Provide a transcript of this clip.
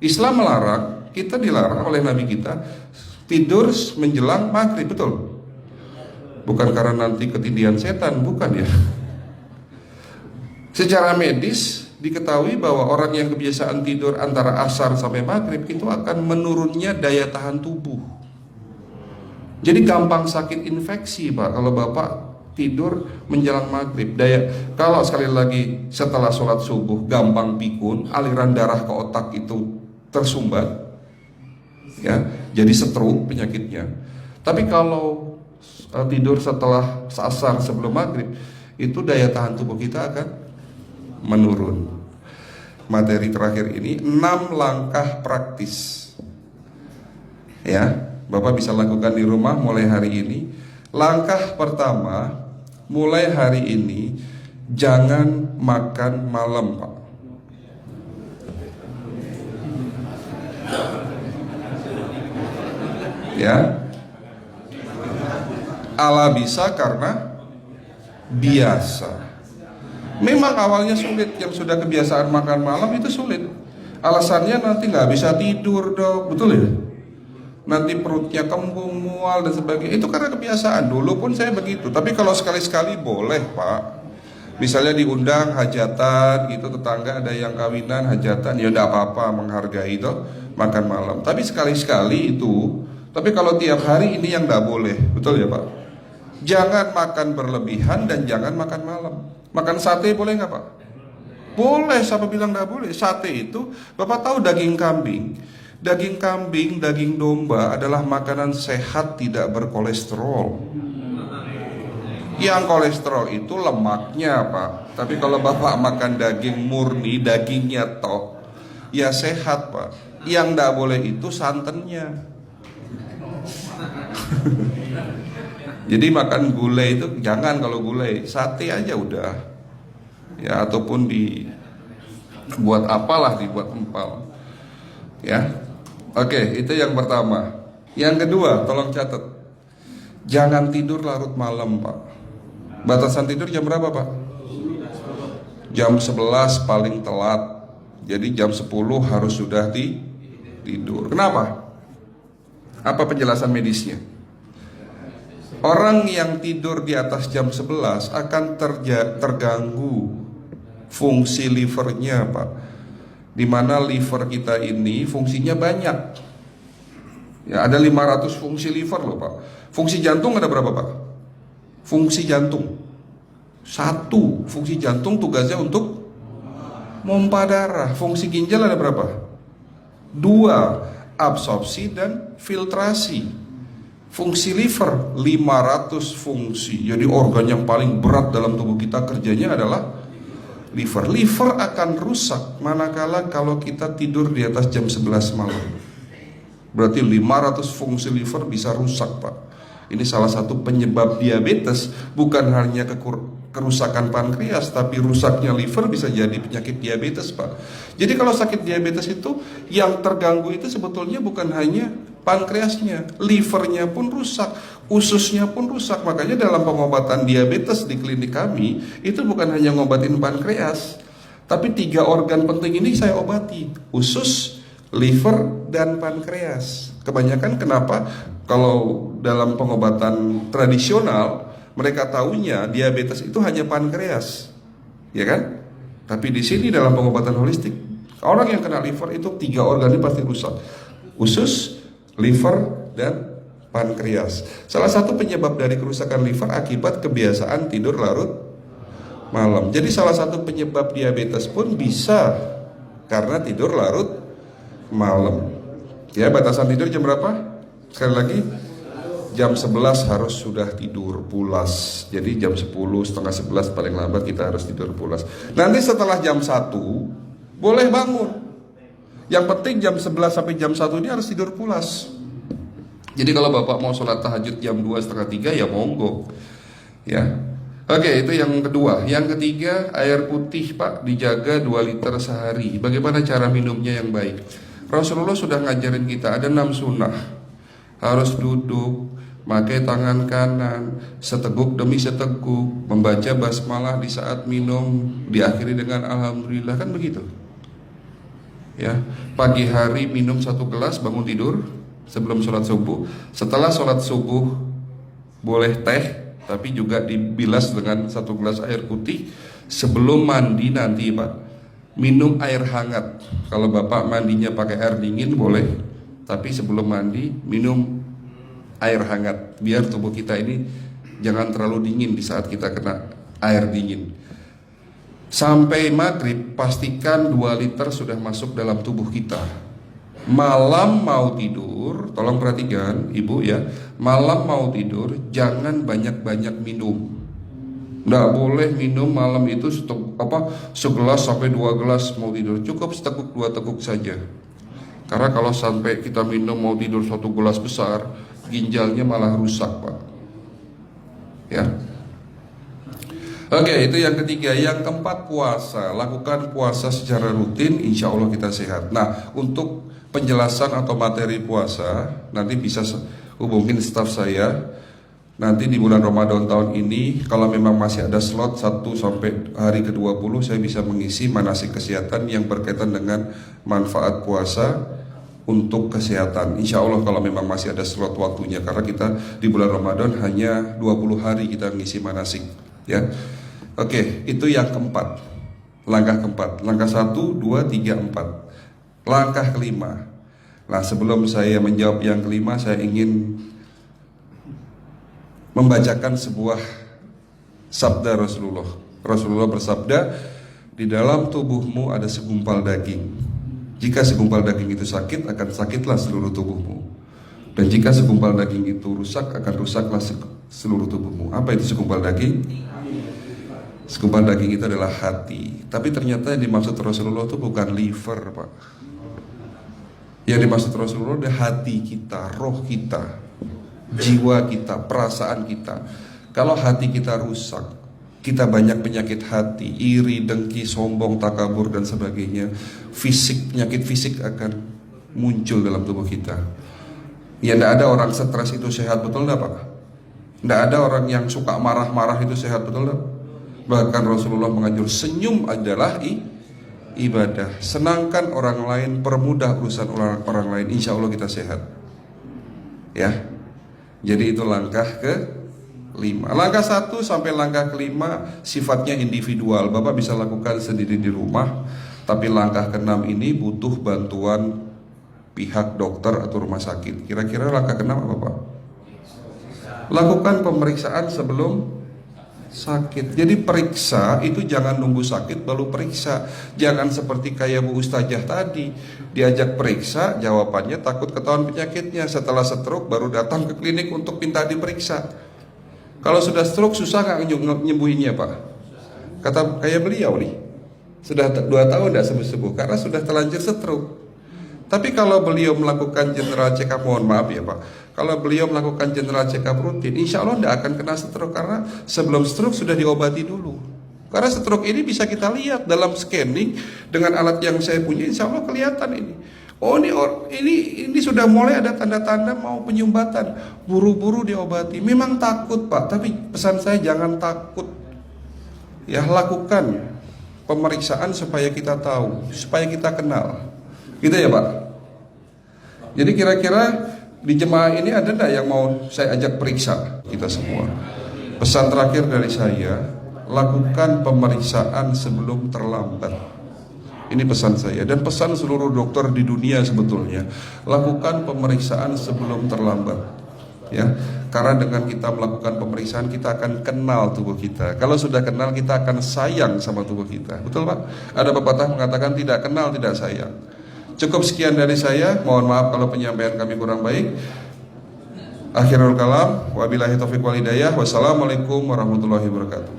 Islam melarang, kita dilarang oleh Nabi kita tidur menjelang maghrib, betul? Bukan karena nanti ketindihan setan, bukan ya. Secara medis diketahui bahwa orang yang kebiasaan tidur antara asar sampai maghrib itu akan menurunnya daya tahan tubuh. Jadi gampang sakit infeksi, Pak, kalau Bapak tidur menjelang maghrib. Kalau sekali lagi setelah sholat subuh gampang pikun, aliran darah ke otak itu tersumbat, ya, jadi stroke penyakitnya. Tapi kalau tidur setelah asar sebelum maghrib, itu daya tahan tubuh kita akan menurun. Materi terakhir ini 6 langkah praktis, ya, Bapak bisa lakukan di rumah mulai hari ini. Langkah pertama, mulai hari ini jangan makan malam, Pak. Ya, ala bisa karena biasa. Memang awalnya sulit, yang sudah kebiasaan makan malam itu sulit. Alasannya nanti nggak bisa tidur, Dok, betul ya? Nanti perutnya kembung, mual dan sebagainya. Itu karena kebiasaan. Dulu pun saya begitu. Tapi kalau sekali-sekali boleh, Pak. Misalnya diundang hajatan gitu, tetangga ada yang kawinan, hajatan, ya udah apa-apa, menghargai itu makan malam. Tapi sekali-sekali itu. Tapi kalau tiap hari ini yang nggak boleh, betul ya, Pak? Jangan makan berlebihan dan jangan makan malam. Makan sate boleh nggak, Pak? Boleh, siapa bilang nggak boleh? Sate itu, Bapak tahu daging kambing. Daging kambing, daging domba adalah makanan sehat, tidak berkolesterol. Yang kolesterol itu lemaknya, Pak. Tapi kalau Bapak makan daging murni, dagingnya tok, ya sehat, Pak. Yang nggak boleh itu santannya. Jadi makan gulai itu jangan, kalau gulai sate aja udah, ya, ataupun dibuat apalah, dibuat empal, ya. Oke, itu yang pertama. Yang kedua, tolong catat, jangan tidur larut malam, Pak. Batasan tidur jam berapa, Pak? Jam 11 paling telat. Jadi jam 10 harus sudah tidur. Kenapa? Apa penjelasan medisnya? Orang yang tidur di atas jam 11 akan terganggu fungsi livernya, Pak. Dimana liver kita ini fungsinya banyak. Ya, ada 500 fungsi liver loh, Pak. Fungsi jantung ada berapa, Pak? Fungsi jantung 1. Fungsi jantung tugasnya untuk mompa darah. Fungsi ginjal ada berapa? 2. Absorpsi dan filtrasi. Fungsi liver 500 fungsi. Jadi organ yang paling berat dalam tubuh kita kerjanya adalah liver. Liver akan rusak manakala kalau kita tidur di atas jam 11 malam. Berarti 500 fungsi liver bisa rusak, Pak. Ini salah satu penyebab diabetes. Bukan hanya kerusakan pankreas, tapi rusaknya liver bisa jadi penyakit diabetes, Pak. Jadi kalau sakit diabetes itu yang terganggu itu sebetulnya bukan hanya pankreasnya, livernya pun rusak, ususnya pun rusak. Makanya dalam pengobatan diabetes di klinik kami itu bukan hanya ngobatin pankreas, tapi 3 organ penting ini saya obati: usus, liver, dan pankreas. Kebanyakan kenapa? Kalau dalam pengobatan tradisional mereka tahunya diabetes itu hanya pankreas, ya kan? Tapi di sini dalam pengobatan holistik, orang yang kena liver itu 3 organ ini pasti rusak: usus, liver, dan pankreas. Salah satu penyebab dari kerusakan liver akibat kebiasaan tidur larut malam. Jadi salah satu penyebab diabetes pun bisa karena tidur larut malam. Ya, batasan tidur jam berapa? Sekali lagi, jam 11 harus sudah tidur pulas. Jadi jam 10, setengah 11 paling lambat kita harus tidur pulas. Nanti setelah jam 1 boleh bangun. Yang penting jam 11 sampai jam 1 ini harus tidur pulas. Jadi kalau Bapak mau sholat tahajud jam 2, setengah 3 ya monggo, ya. Oke, itu yang kedua. Yang ketiga, air putih, Pak, dijaga 2 liter sehari. Bagaimana cara minumnya yang baik? Rasulullah sudah ngajarin kita ada 6 sunnah. Harus duduk, pakai tangan kanan, seteguk demi seteguk, membaca basmalah di saat minum, diakhiri dengan alhamdulillah, kan begitu. Ya, pagi hari minum 1 gelas bangun tidur sebelum sholat subuh. Setelah sholat subuh boleh teh, tapi juga dibilas dengan 1 gelas air putih. Sebelum mandi nanti Pak, minum air hangat. Kalau Bapak mandinya pakai air dingin boleh, tapi sebelum mandi minum air hangat, biar tubuh kita ini jangan terlalu dingin di saat kita kena air dingin. Sampai maghrib pastikan 2 liter sudah masuk dalam tubuh kita. Malam mau tidur, tolong perhatikan Ibu ya, malam mau tidur jangan banyak-banyak minum. Nggak boleh minum malam itu segelas sampai 2 gelas mau tidur. Cukup seteguk 2 teguk saja. Karena kalau sampai kita minum mau tidur 1 gelas besar, ginjalnya malah rusak Pak. Ya. Oke, itu yang ketiga. Yang keempat, puasa. Lakukan puasa secara rutin, insya Allah kita sehat. Nah, untuk penjelasan atau materi puasa nanti bisa hubungin staf saya. Nanti di bulan Ramadan tahun ini, kalau memang masih ada slot 1 sampai hari ke-20, saya bisa mengisi manasik kesehatan yang berkaitan dengan manfaat puasa untuk kesehatan. Insya Allah kalau memang masih ada slot waktunya, karena kita di bulan Ramadan hanya 20 hari kita mengisi manasik. Ya, oke, itu yang keempat. Langkah keempat. Langkah 1, 2, 3, 4. Langkah kelima. Nah, sebelum saya menjawab yang kelima, saya ingin membacakan sebuah sabda Rasulullah. Rasulullah bersabda, di dalam tubuhmu ada segumpal daging. Jika segumpal daging itu sakit, akan sakitlah seluruh tubuhmu. Dan jika segumpal daging itu rusak, akan rusaklah seluruh tubuhmu. Apa itu segumpal daging? Segumpal daging itu adalah hati. Tapi ternyata yang dimaksud Rasulullah itu bukan liver Pak. Yang dimaksud Rasulullah adalah hati kita, roh kita, jiwa kita, perasaan kita. Kalau hati kita rusak, kita banyak penyakit hati, iri, dengki, sombong, takabur dan sebagainya. Penyakit fisik akan muncul dalam tubuh kita. Ya, tidak ada orang stres itu sehat, betul enggak Pak? Tidak ada orang yang suka marah-marah itu sehat, betul enggak? Bahkan Rasulullah mengajar senyum adalah ibadah. Senangkan orang lain, permudah urusan orang lain, insya Allah kita sehat. Ya, jadi itu langkah ke-5. Langkah 1 sampai langkah ke-5 sifatnya individual. Bapak bisa lakukan sendiri di rumah. Tapi langkah ke-6 ini butuh bantuan pihak dokter atau rumah sakit. Kira-kira langkah ke-6 apa Pak? Lakukan pemeriksaan sebelum sakit. Jadi periksa itu jangan nunggu sakit baru periksa. Jangan seperti kayak Bu Ustazah tadi, diajak periksa, jawabannya takut ketahuan penyakitnya. Setelah stroke baru datang ke klinik untuk minta diperiksa. Kalau sudah stroke susah nggak nyembuhinnya Pak? Kata kayak beliau nih, sudah 2 tahun tidak sembuh-sembuh karena sudah terlanjur stroke. Tapi kalau beliau melakukan general check up, mohon maaf ya Pak, kalau beliau melakukan general check up rutin, insya Allah tidak akan kena stroke, karena sebelum stroke sudah diobati dulu. Karena stroke ini bisa kita lihat dalam scanning dengan alat yang saya punya, insya Allah kelihatan ini. Oh ini sudah mulai ada tanda-tanda mau penyumbatan, buru-buru diobati. Memang takut Pak, tapi pesan saya jangan takut. Ya, lakukan pemeriksaan supaya kita tahu, supaya kita kenal. Gitu ya Pak. Jadi kira-kira di jemaah ini ada enggak yang mau saya ajak periksa kita semua? Pesan terakhir dari saya, lakukan pemeriksaan sebelum terlambat. Ini pesan saya dan pesan seluruh dokter di dunia sebetulnya. Lakukan pemeriksaan sebelum terlambat. Ya, karena dengan kita melakukan pemeriksaan kita akan kenal tubuh kita. Kalau sudah kenal kita akan sayang sama tubuh kita. Betul Pak? Ada pepatah mengatakan tidak kenal tidak sayang. Cukup sekian dari saya. Mohon maaf kalau penyampaian kami kurang baik. Akhirul kalam, wabillahi taufiq wal hidayah. Wassalamualaikum warahmatullahi wabarakatuh.